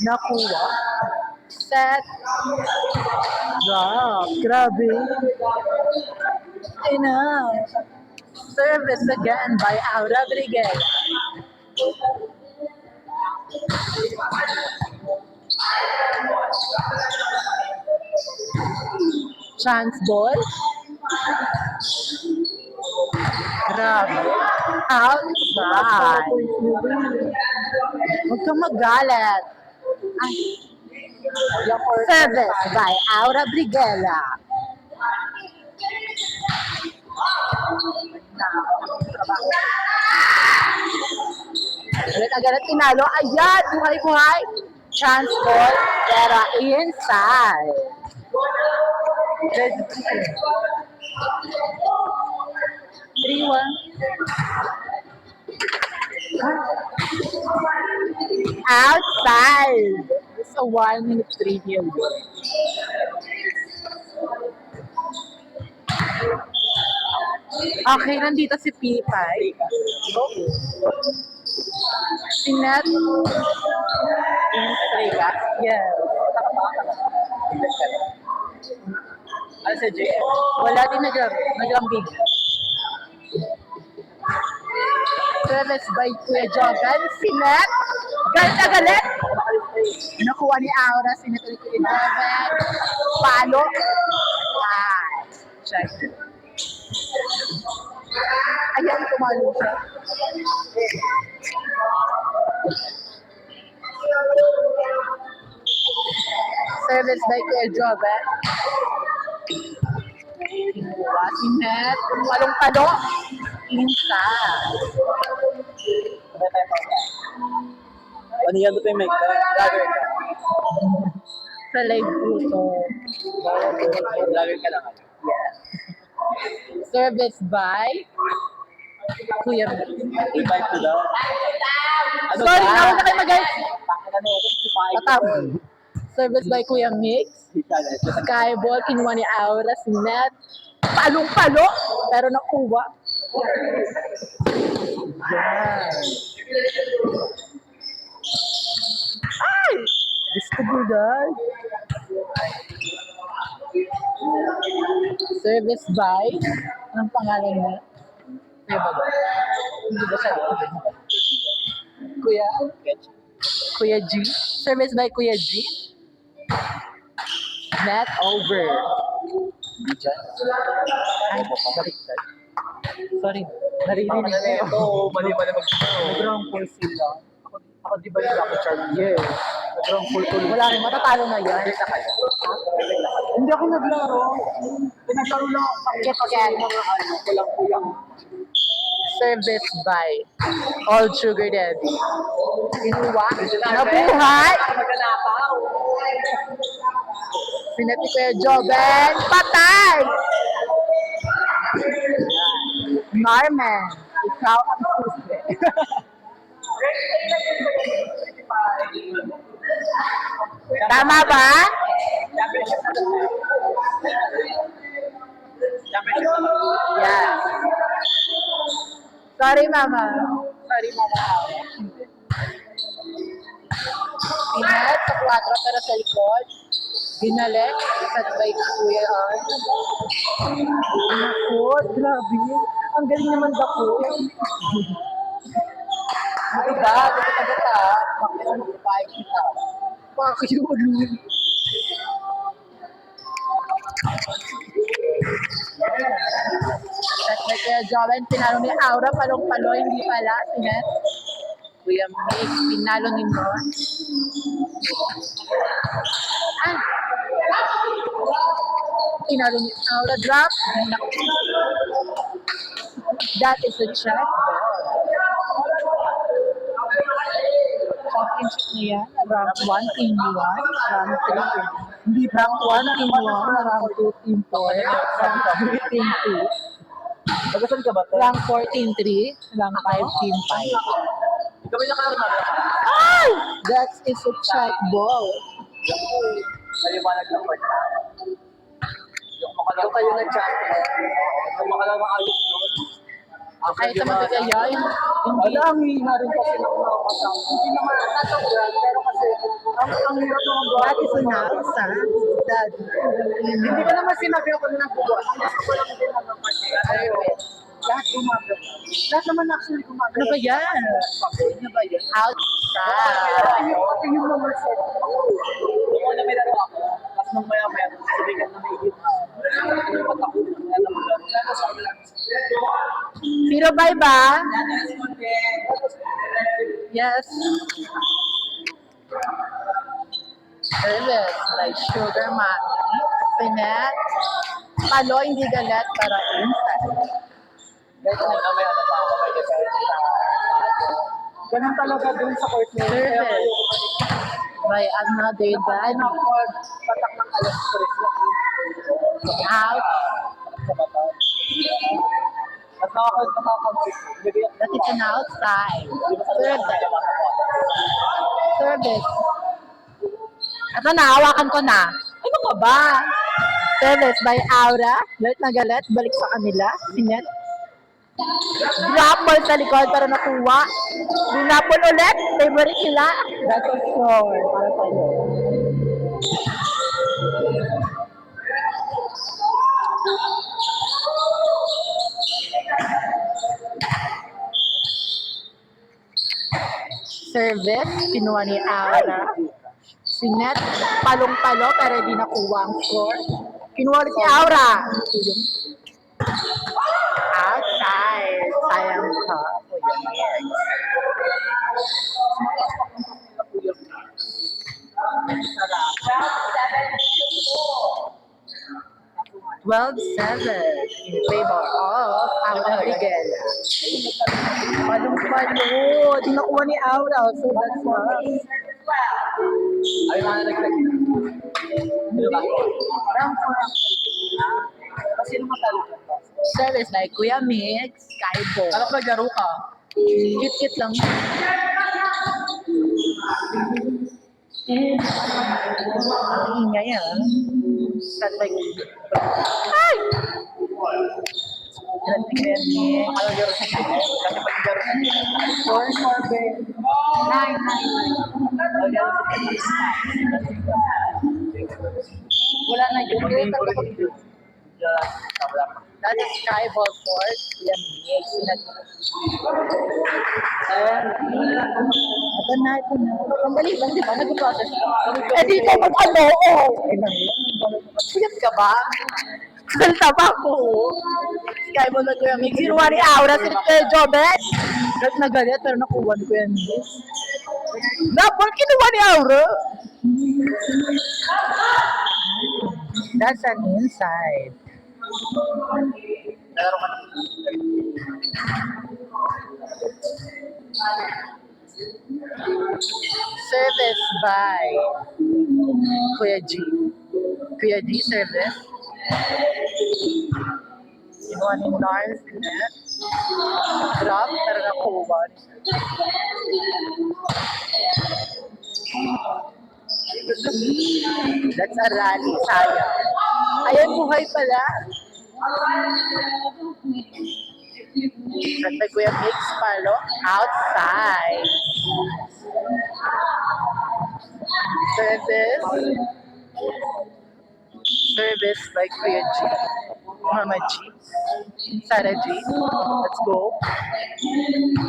Nakuha. Set. Drop. Grabe. Enough. Service again by Aura Briguel. Chance ball. Grabe. Outside. Huwag kang magalit. Ay. Service by Aura Briguela. Agad-agad tinalo. Ayan! Buhay-buhay. Chance ball. Pero inside. 3-1. Outside. It's a 1-minute trivia. Okay, nandito si P5. Si Net. Yes. Ano sa JM? Wala din nag-ambig. Service by Kuya Jogan. Si Net. Galit na galit. Nakuha ni Aura. Si Net ulit Kuya Jogan. Palo. Check. Ayan, tumalo siya. Service by Kuya Jogan. Watching Net. Palong-palo. Inside. Ano yan ito yung mic? Vlogger ka. Sa live po to. Vlogger ka lang. Yes. Service by Kuya Mix. Invite ko daw. Ano Sorry, ba? nauna kayo mag-guys. Bakit na ito? Patawag. Service by Kuya Mix. Skyball, kinuha ni Aura, si Net. Palong-palo, pero nakuha. Yan. Ay! Gusto ko dahil. Service by, anong pangalan niya? Kuya ba? Hindi ba siya? Kuya G. Service by Kuya G. Net over. Ay, baliktad. Sorry, naririnig Ano na ito? ko. Mali-mali mag-show. Nag-round full sila. Ako di ba yung Lucky Charm? Yes. Nag-round full tuloy. Wala rin, matatalo na yan. Break na kayo. Hindi ako naglaro. Pinaglaro lang ako sa Kit-kat. mga ano, kulang-kulang. Service by All Sugar Daddy. Kinuha. Nabuhay. Maganapaw. Sinati ko yung Joben. Patay! Norman, ikaw ang susi. Tama ba? Championship na ito. Yes. Sorry, Mama. Sorry, Mama. Pinat sa 4 pero sa likod. Binalik. Set by Kuya Arn. Naku, grabe. Ang galing naman dako. Ano ba? Gata-gata. Bakit ang magpapayag kita? Bakit yung ulo? Set by Kuya Joven. Pinalo ni Aura. Palong-palo. Hindi pala. Sinet. Kuya Mix. Pinalo ni Mon. Ah! Pinalo ni Aura. Drop. That is a check. Championship na yan. Rank 1, Team 1. Rank 3. Hindi, rank 1, Team 1. Rank 2, Team 4. Rank 3, Team 2. Magasan ka ba ito? Rank 4, Team 3. Rank 5, Team 5. Ikaw ba yung nakalaro namin? Ay! That is a check ball. Maliwanag lang po. Yung makalawa kayo nag-champion. Yung makalawa ayos doon. Kahit sa magagaya, yung Wala, ang hihina rin kasi ng mga Hindi naman, natanggal, pero kasi, ang hirap naman gawa. That is announced, ha? That. Hindi ko naman sinabi ako na nagbubuhat. Gusto ko lang din naman kasi. Lahat gumagawa. Lahat naman actually gumagawa. Ano ba yan? Ano ba yan? Outside. Pati yung mga set. Kung na may laro ako, tapos nung maya-maya, sabihin na may higit na. Zero bye ba? Yes. Service like sugar mommy, Finette, palo hindi galat para inside. Guys, may ano pa ako, may difference sa Ganun talaga dun sa court na yun. Service by another Ay, dad. nako, patak ng alas 3. Out. sa mata. At nakaka-compute. That is an outside. Service. Service. Ito na, hawakan ko na. Ano ka ba? Service by Aura. Galit na galit. Balik sa kanila. Sinet. Drop ball sa likod para nakuha. Dinapol ulit. Favorite nila. That's a score. Para tayo. Service. Kinuha ni Aura. Sinet. Palong-palo pero di nakuha ang score. Kinuha ulit ni Aura. Outside. Sayang ka. Kuya Mix. 12-7 in favor of Aura Rigela. Palong-palo. Di nakuha ni Aura. So that's why. Ay, mga nag-like. Ano ba? Kasi naman talo ka. Service like Kuya Mix, Kaibo. Alam ko naglaro ka. Cute-cute lang. Ang ingay That's like... Ay! That's like Kuya Mix. Alam laro sa kanya. Kasi pag naglaro ka niya. 4-4, babe. 9-9. Naglaro sa kanya. Wala na yun. Wala pa. That is Skyfall Force. Kuya Mix. Ito na. Ang dali lang, di ba? Nag-process ka. Eh, dito mag-ano, oh! Sigat ka ba? Salta pa ako. Skyfall na Kuya Mix. Sinuha ni Aura, sinit kayo, Jobet. Galit na galit, pero nakuha ni Kuya Mix. Napol, kinuha ni Aura. That's an inside. Naglaro ka na. Service by Kuya G. Kuya G service. Kinuha ni Nars net. Drop, pero nakuha. That's a rally, sayang. Ayan, buhay pala. At may Kuya Mix palo, outside. Service. Service by Kuya G. Mama G. Sarah G. Let's go.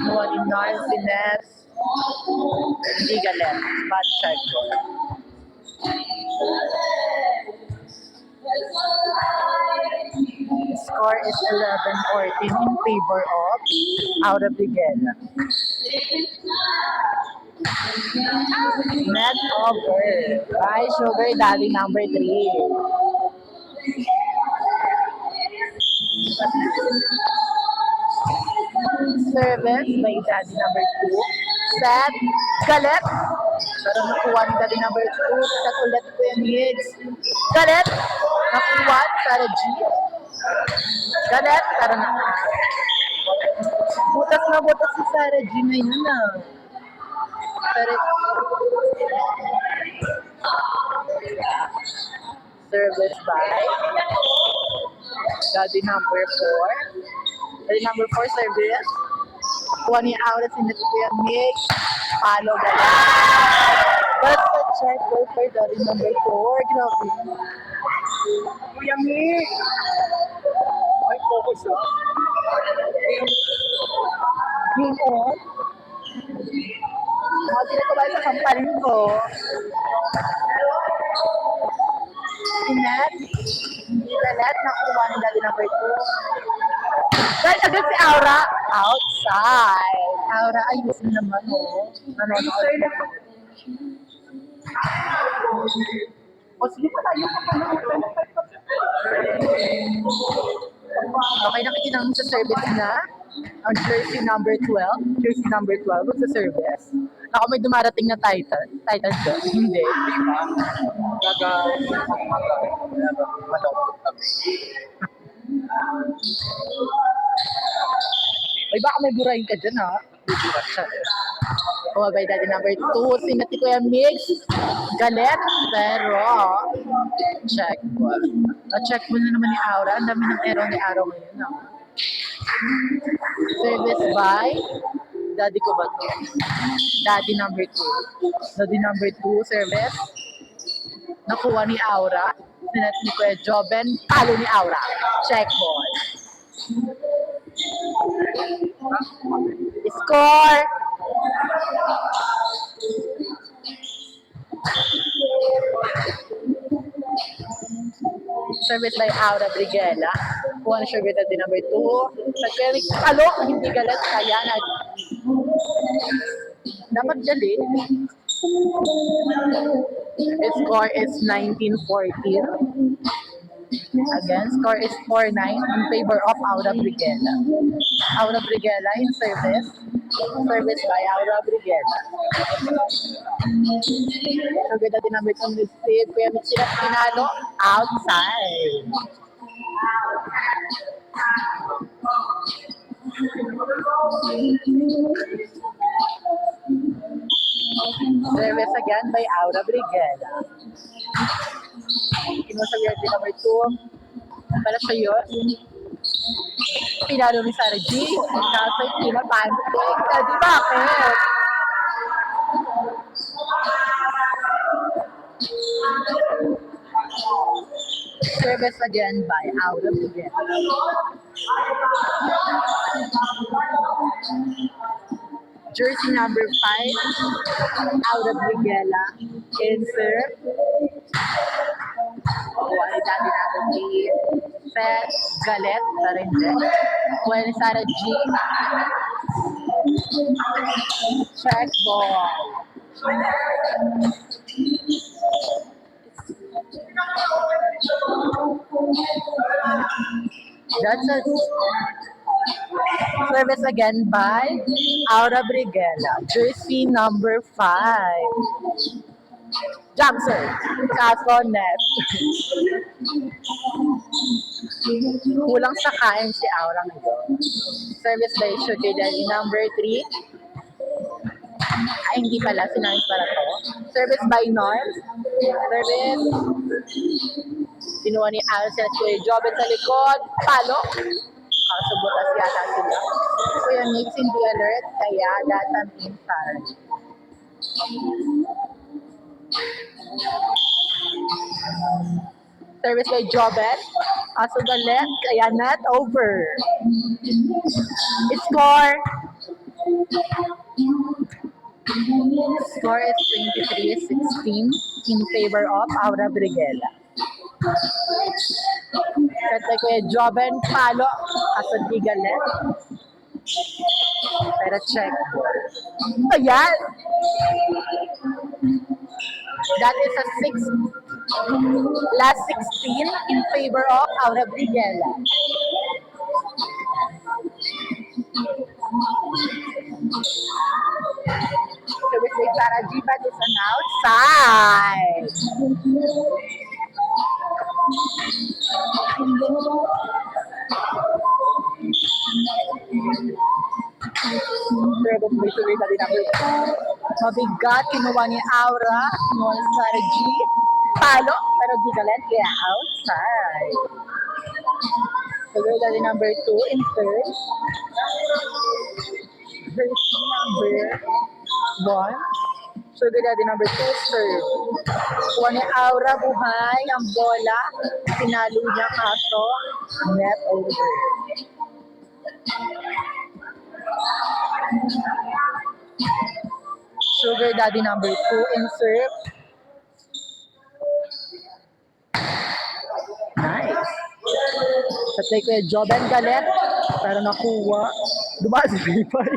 Nuha ni Nars Ines. Hindi galit. Bad shot ko. Score is 11-14 in favor of Out of the Gala. Net over by Sugar Daddy number 3. Service by Daddy number 2. Set. Galit. Pero nakuha ni Daddy number 2. Set ulit ko yung hits. Galit. Nakuha para G. Galit. Pero nakuha. Butas na butas si Sarah G na yun Pero service by Daddy number 4. Daddy number 4 service. Kuha ni Aura si Kuya Mix. palo galit. That's the check goal for Daddy number 4. Grabe. Kuya Mick! Ay, focus ah. Game on. Mga tinatawag sa kampanin ko. Inet. Galit. Nakuha ni Daddy number 2. Dahil agad si Aura. Outside. Aura, ayos na naman oh. Nanonood. O sige pa tayo. Okay, nakikita mo sa service na ang jersey number 12. Jersey number 12 sa service. Ako may dumarating na title. Title ko? Hindi. Malawag kami. Ay, baka may burahin ka dyan, ha? Oh, by Daddy number 2, sinati ko yung mix. Galit, pero check mo. Na-check mo na naman ni Aura. Ang dami ng error ni Aura ngayon, ha? Service by Daddy ko ba to? Daddy number 2. Daddy number 2, service. Nakuha ni Aura. Sinati ni Kuya Joben. Talo ni Aura. Check ball. Score! Service by Aura Brigela. Kuha na siya with the number 2. Sa Kuya Talo, hindi galit. Kaya dapat gali. Score is 19-14. Again, score is 4-9 in favor of Aura Brigela. Aura Brigela in service. Service by Aura Brigela. So, good natin number 2 receive. Kuya Michira Pinalo, outside. Service again by Aura Brigela. Kinuha sa number 2. Para sa iyo. Pinalo ni Sarah G. Kaso yung pinapanik. Di bakit? Service again by Aura Brigela. Jersey number 5, Aura Brigela. Insert. Kuha ni Daddy number 3. Set. Galet. Tarinje. Kuha ni Sarah G. Check ball. That's a service again by Aura Brigela. Jersey number 5. Jump serve. Kaso net. Kulang sa kain si Aura ngayon. Service by Sugar Daddy number 3. Ay, hindi pala. Sinayos para to. Service by Norm. Service. Kinuha ni Alcel at Kuya Joben sa likod. Palo. Kaso butas yata sila. Kuya Nick, hindi alert. Kaya datan inside. Service by Joben. Kaso galit. Kaya not over. Score. Score is 23-16 in favor of Aura Brigela. Set by Kuya Joben, palo, kaso di galit. Pero check. Ayan! That is a 6. Last 16 in favor of Aura Brigela. Service by Sarah G, but it's an outside. Service by Sugar Daddy number 2. Mabigat, kinuha ni Aura, kinuha ni Sarah G. Palo, pero di galit, kaya outside. Sugar Daddy number 2 in third. Jersey number 1. Sugar daddy number 2, serve. Kuha ni Aura, buhay ang bola. Pinalo niya kaso. Net over. Sugar daddy number 2 in serve. Nice. Sa play ko yung Joben Galet. Pero nakuha. Dumaan si Pipay.